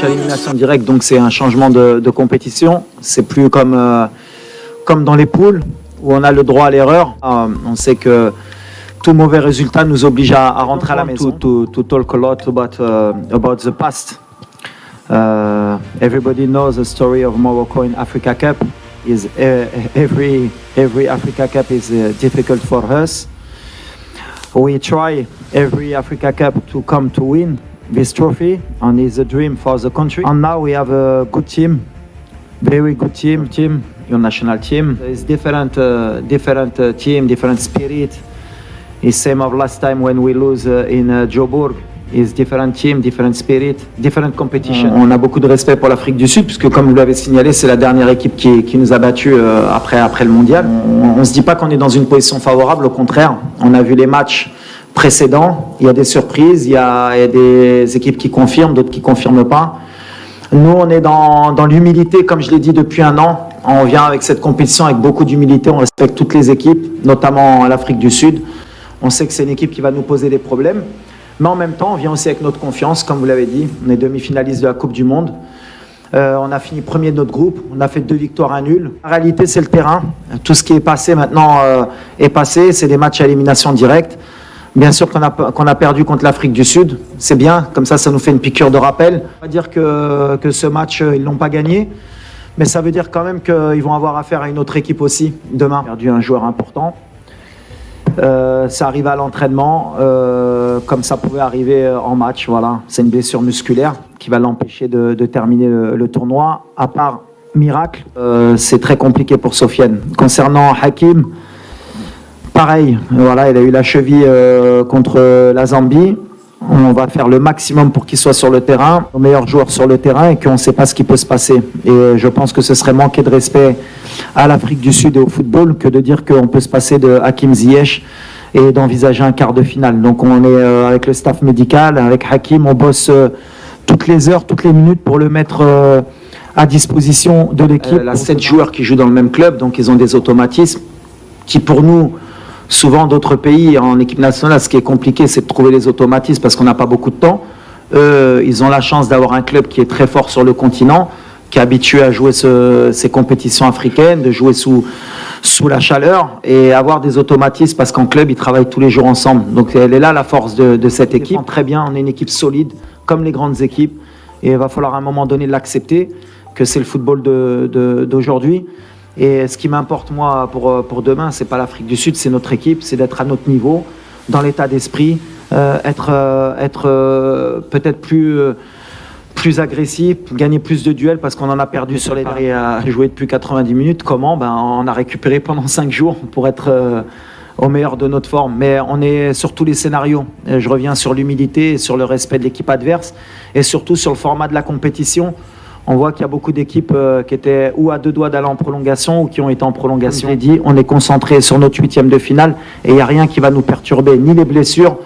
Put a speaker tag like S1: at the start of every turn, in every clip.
S1: à élimination directe, donc c'est un changement de compétition. C'est plus comme dans les poules où on a le droit à l'erreur. On sait que tout mauvais résultat nous oblige à rentrer à la maison. To talk a lot about the past. Everybody knows the story of Morocco in Africa Cup. Every Africa Cup is difficult for us. We try every Africa Cup to come to win this trophy, and it's a dream for the country. And now we have a good team, very good team, your national team. It's different team, different spirit. It's same of last time when we lose in Joburg. It's different team, different spirit, different competition. On a beaucoup de respect pour l'Afrique du Sud, puisque comme vous l'avez signalé, c'est la dernière équipe qui nous a battus après le mondial. On ne se dit pas qu'on est dans une position favorable, au contraire. On a vu les matchs précédents, il y a des surprises, il y a des équipes qui confirment, d'autres qui ne confirment pas. Nous, on est dans l'humilité, comme je l'ai dit depuis un an. On vient avec cette compétition avec beaucoup d'humilité, on respecte toutes les équipes, notamment l'Afrique du Sud. On sait que c'est une équipe qui va nous poser des problèmes. Mais en même temps, on vient aussi avec notre confiance, comme vous l'avez dit. On est demi-finaliste de la Coupe du Monde. On a fini premier de notre groupe. On a fait 2 victoires, 1 nul. La réalité, c'est le terrain. Tout ce qui est passé maintenant est passé. C'est des matchs à élimination directe. Bien sûr qu'on a perdu contre l'Afrique du Sud. C'est bien. Comme ça nous fait une piqûre de rappel. On va dire que ce match, ils ne l'ont pas gagné. Mais ça veut dire quand même qu'ils vont avoir affaire à une autre équipe aussi demain. On a perdu un joueur important. Ça arrive à l'entraînement, comme ça pouvait arriver en match. Voilà. C'est une blessure musculaire qui va l'empêcher de terminer le tournoi. À part miracle, c'est très compliqué pour Sofiane. Concernant Hakim, pareil, voilà, il a eu la cheville contre la Zambie. On va faire le maximum pour qu'il soit sur le terrain, le meilleur joueur sur le terrain, et qu'on ne sait pas ce qui peut se passer. Et je pense que ce serait manquer de respect à l'Afrique du Sud et au football que de dire qu'on peut se passer de Hakim Ziyech et d'envisager un quart de finale. Donc on est avec le staff médical, avec Hakim, on bosse toutes les heures, toutes les minutes pour le mettre à disposition de l'équipe. Il y a 7 joueurs qui jouent dans le même club, donc ils ont des automatismes qui pour nous... Souvent, d'autres pays, en équipe nationale, ce qui est compliqué, c'est de trouver les automatismes parce qu'on n'a pas beaucoup de temps. Ils ont la chance d'avoir un club qui est très fort sur le continent, qui est habitué à jouer ces compétitions africaines, de jouer sous la chaleur et avoir des automatismes parce qu'en club, ils travaillent tous les jours ensemble. Donc, elle est là la force de cette équipe. Très bien, on est une équipe solide, comme les grandes équipes. Et il va falloir à un moment donné l'accepter, que c'est le football d'aujourd'hui. Et ce qui m'importe, moi, pour demain, c'est pas l'Afrique du Sud, c'est notre équipe, c'est d'être à notre niveau, dans l'état d'esprit, être peut-être plus agressif, gagner plus de duels parce qu'on en a perdu sur les derniers à jouer depuis 90 minutes. Comment ? On a récupéré pendant 5 jours pour être au meilleur de notre forme. Mais on est sur tous les scénarios. Je reviens sur l'humilité, sur le respect de l'équipe adverse et surtout sur le format de la compétition. On voit qu'il y a beaucoup d'équipes qui étaient ou à 2 doigts d'aller en prolongation ou qui ont été en prolongation. Comme je l'ai dit, on est concentré sur notre 8e de finale et il n'y a rien qui va nous perturber, ni les blessures,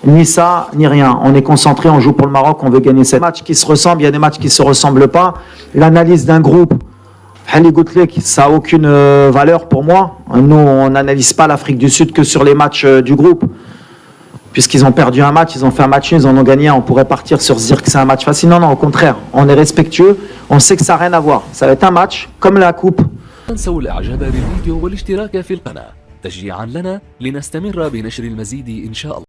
S1: ni ça, ni rien. On est concentré, on joue pour le Maroc, on veut gagner ces matchs qui se ressemblent, il y a des matchs qui ne se ressemblent pas. L'analyse d'un groupe, ça n'a aucune valeur pour moi. Nous, on n'analyse pas l'Afrique du Sud que sur les matchs du groupe. Puisqu'ils ont perdu un match, ils ont fait un match, ils en ont gagné un. On pourrait partir sur se dire que c'est un match facile. Non, au contraire. On est respectueux. On sait que ça n'a rien à voir. Ça va être un match comme la coupe.
S2: تنسوا الاعجاب بالفيديو والاشتراك في القناة تشجيعا لنا لنستمر بنشر المزيد إن شاء الله.